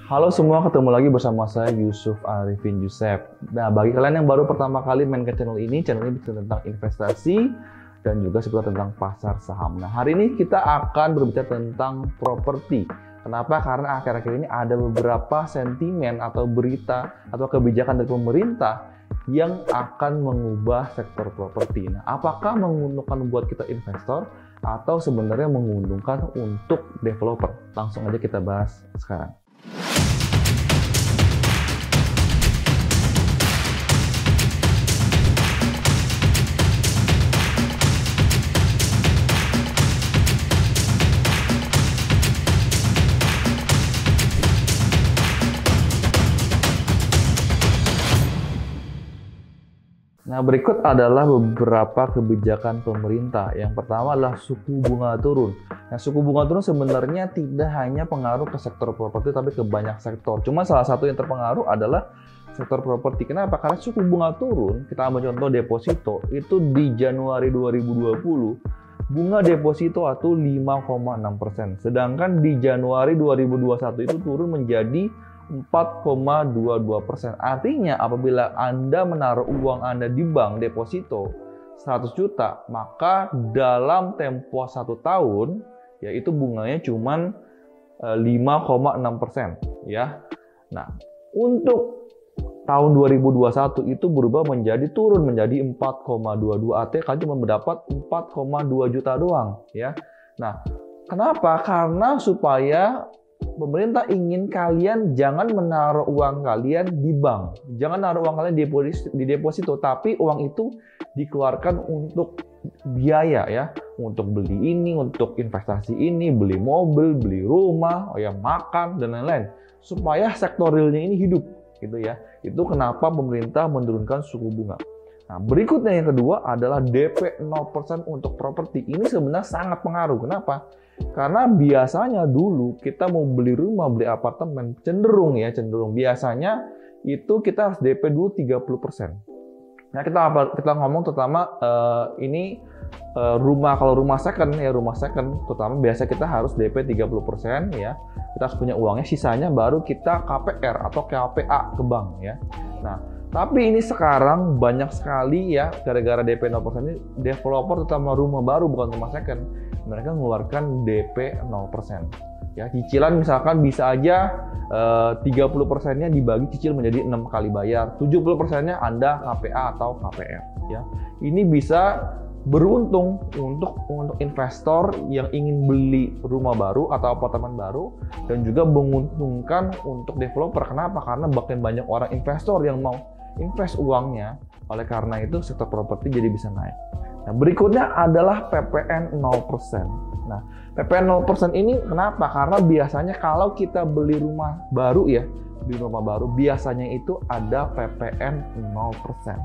Halo semua, ketemu lagi bersama saya Yusuf Arifin Yusef. Nah, bagi kalian yang baru pertama kali main ke channel ini bicara tentang investasi dan juga seputar tentang pasar saham. Nah, hari ini kita akan berbicara tentang properti. Kenapa? Karena akhir-akhir ini ada beberapa sentimen atau berita atau kebijakan dari pemerintah yang akan mengubah sektor properti. Nah, apakah menguntungkan buat kita investor atau sebenarnya menguntungkan untuk developer? Langsung aja kita bahas sekarang. Nah, berikut adalah beberapa kebijakan pemerintah. Yang pertama adalah suku bunga turun. Nah, suku bunga turun sebenarnya tidak hanya pengaruh ke sektor properti, tapi ke banyak sektor. Cuma salah satu yang terpengaruh adalah sektor properti. Kenapa? Karena suku bunga turun, kita ambil contoh deposito, itu di Januari 2020, bunga deposito itu 5,6%. Sedangkan di Januari 2021 itu turun menjadi 4,22%. Artinya apabila Anda menaruh uang Anda di bank deposito 100 juta, maka dalam tempo 1 tahun yaitu bunganya cuma 5,6% ya. Nah, untuk tahun 2021 itu berubah turun menjadi 4,22. Artinya kalian cuma mendapat 4,2 juta doang ya. Nah, kenapa? Karena supaya pemerintah ingin kalian jangan menaruh uang kalian di bank. Jangan naruh uang kalian di deposito, tapi uang itu dikeluarkan untuk biaya ya, untuk beli ini, untuk investasi ini, beli mobil, beli rumah, makan dan lain-lain. Supaya sektor realnya ini hidup gitu ya. Itu kenapa pemerintah menurunkan suku bunga. Nah, berikutnya yang kedua adalah DP 0% untuk properti. Ini sebenarnya sangat pengaruh. Kenapa? Karena biasanya dulu kita mau beli rumah, beli apartemen, cenderung biasanya itu kita harus DP dulu 30%. Nah, kita ngomong terutama rumah, kalau rumah second terutama biasa kita harus DP 30% ya. Kita harus punya uangnya, sisanya baru kita KPR atau KPA ke bank ya. Nah, tapi ini sekarang banyak sekali ya, gara-gara DP 0% ini developer terutama rumah baru bukan rumah second, mereka mengeluarkan DP 0%. Ya, cicilan misalkan bisa aja 30%-nya dibagi cicil menjadi 6 kali bayar, 70%-nya Anda KPA atau KPR ya. Ini bisa beruntung untuk investor yang ingin beli rumah baru atau apartemen baru, dan juga menguntungkan untuk developer. Kenapa? Karena makin banyak orang investor yang mau invest uangnya, oleh karena itu sektor properti jadi bisa naik. Nah, berikutnya adalah PPN 0%. Nah, PPN 0% ini kenapa? Karena biasanya kalau kita beli rumah baru biasanya itu ada PPN 0%.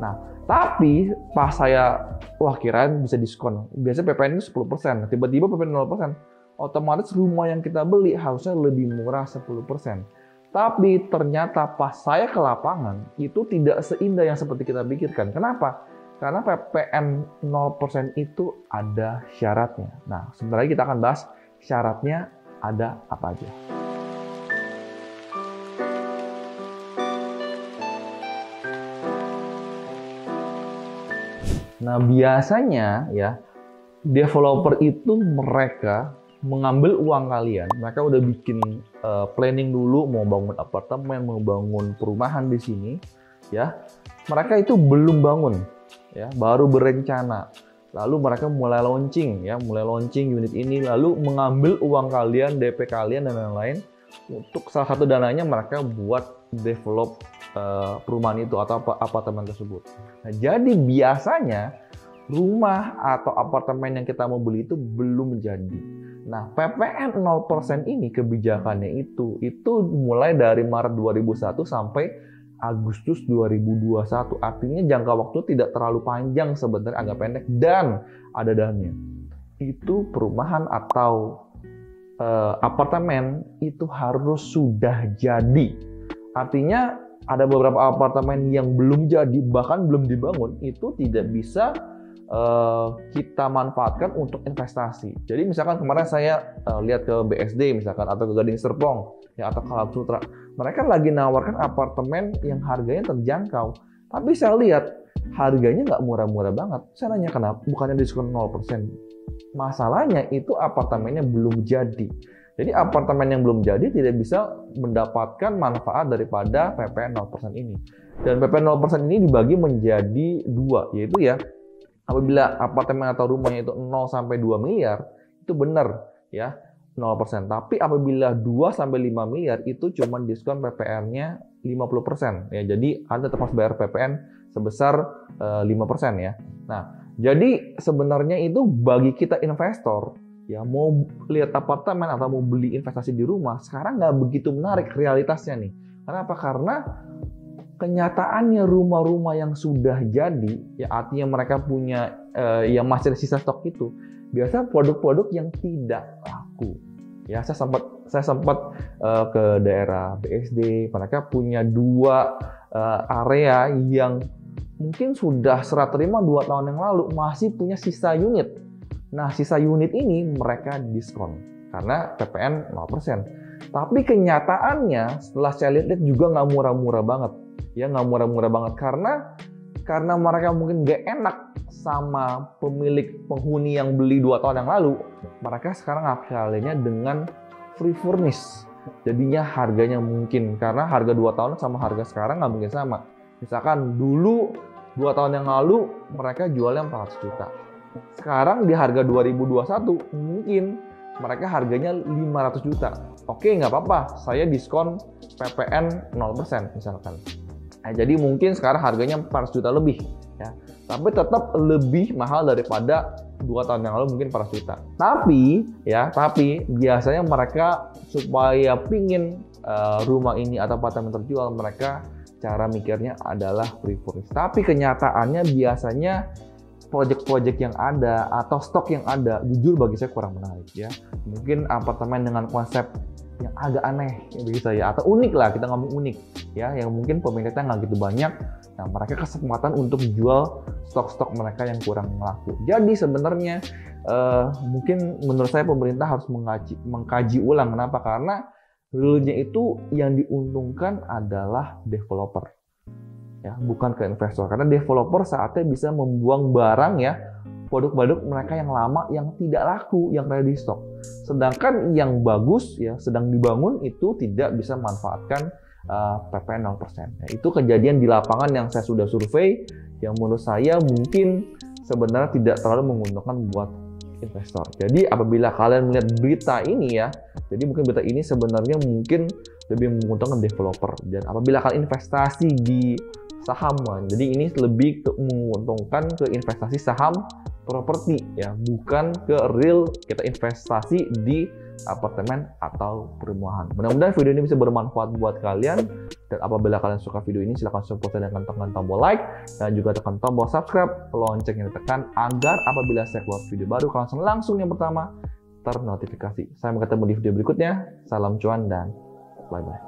Nah, tapi pas saya kirain bisa diskon. Biasanya PPN itu 10%. Nah, tiba-tiba PPN 0%. Otomatis rumah yang kita beli harusnya lebih murah 10%. Tapi ternyata pas saya ke lapangan itu tidak seindah yang seperti kita pikirkan. Kenapa? Karena PPN 0% itu ada syaratnya. Nah, sebentar lagi kita akan bahas syaratnya ada apa aja. Nah, biasanya ya developer itu mereka mengambil uang kalian, mereka udah bikin planning dulu mau bangun apartemen, mau bangun perumahan di sini ya. Mereka itu belum bangun ya, baru berencana. Lalu mereka mulai launching unit ini, lalu mengambil uang kalian, DP kalian dan lain-lain. Untuk salah satu dananya mereka buat develop perumahan itu atau apartemen tersebut. Nah, jadi biasanya rumah atau apartemen yang kita mau beli itu belum jadi. Nah, PPN 0% ini kebijakannya itu mulai dari Maret 2001 sampai Agustus 2021. Artinya jangka waktu tidak terlalu panjang sebenarnya, agak pendek, dan ada dananya. Itu perumahan atau apartemen itu harus sudah jadi. Artinya ada beberapa apartemen yang belum jadi, bahkan belum dibangun, itu tidak bisa kita manfaatkan untuk investasi. Jadi misalkan kemarin saya lihat ke BSD misalkan atau ke Gading Serpong ya atau Kalab Sutra, mereka lagi nawarkan apartemen yang harganya terjangkau. Tapi saya lihat harganya nggak murah-murah banget. Saya nanya kenapa? Bukannya diskon 0%. Masalahnya itu apartemennya belum jadi. Jadi apartemen yang belum jadi tidak bisa mendapatkan manfaat daripada PPN 0% ini. Dan PPN 0% ini dibagi menjadi dua, yaitu ya apabila apartemen atau rumahnya itu 0 sampai 2 miliar, itu benar ya 0%. Tapi apabila 2 sampai 5 miliar itu cuma diskon PPN-nya 50% ya. Jadi Anda tetap harus bayar PPN sebesar 5% ya. Nah, jadi sebenarnya itu bagi kita investor ya mau lihat apartemen atau mau beli investasi di rumah sekarang nggak begitu menarik realitasnya nih. Kenapa? Karena kenyataannya rumah-rumah yang sudah jadi, ya artinya mereka punya yang masih ada sisa stok itu, biasa produk-produk yang tidak laku. Ya, saya sempat ke daerah BSD, mereka punya 2 area yang mungkin sudah serah terima 2 tahun yang lalu, masih punya sisa unit. Nah, sisa unit ini mereka diskon karena PPN 0%. Tapi kenyataannya setelah saya lihat juga nggak murah-murah banget. Ya nggak murah-murah banget karena mereka mungkin nggak enak sama pemilik penghuni yang beli 2 tahun yang lalu. Mereka sekarang ngapalnya dengan free furnish. Jadinya harganya mungkin karena harga 2 tahun sama harga sekarang nggak mungkin sama. Misalkan dulu 2 tahun yang lalu mereka jualnya 400 juta. Sekarang di harga 2021 mungkin mereka harganya 500 juta. Oke, nggak apa-apa, saya diskon PPN 0% misalkan. Nah, jadi mungkin sekarang harganya 400 juta lebih ya. Tapi tetap lebih mahal daripada 2 tahun yang lalu mungkin 400 juta. Tapi biasanya mereka supaya pingin rumah ini atau apartemen terjual, mereka cara mikirnya adalah free furnish. Tapi kenyataannya biasanya project-project yang ada atau stok yang ada jujur bagi saya kurang menarik ya. Mungkin apartemen dengan konsep yang agak aneh ya bagi saya atau unik lah, kita ngomong unik ya, yang mungkin peminatnya nggak gitu banyak. Nah, mereka kesempatan untuk jual stok-stok mereka yang kurang laku. Jadi sebenarnya mungkin menurut saya pemerintah harus mengkaji ulang. Kenapa? Karena rule-nya itu yang diuntungkan adalah developer ya, bukan ke investor. Karena developer saatnya bisa membuang barang ya, produk-produk mereka yang lama yang tidak laku, yang ready stock. Sedangkan yang bagus ya sedang dibangun itu tidak bisa memanfaatkan PPN 0%. Nah, itu kejadian di lapangan yang saya sudah survei yang menurut saya mungkin sebenarnya tidak terlalu menguntungkan buat investor. Jadi apabila kalian melihat berita ini ya, jadi mungkin berita ini sebenarnya mungkin lebih menguntungkan developer. Dan apabila kalian investasi di saham, jadi ini lebih menguntungkan ke investasi saham properti ya, bukan ke real kita investasi di apartemen atau perumahan. Mudah-mudahan video ini bisa bermanfaat buat kalian, dan apabila kalian suka video ini silahkan support saya dengan tekan tombol like dan juga tekan tombol subscribe, loncengnya ditekan agar apabila saya keluar video baru kalian langsung yang pertama ternotifikasi. Saya akan ketemu di video berikutnya. Salam cuan dan bye bye.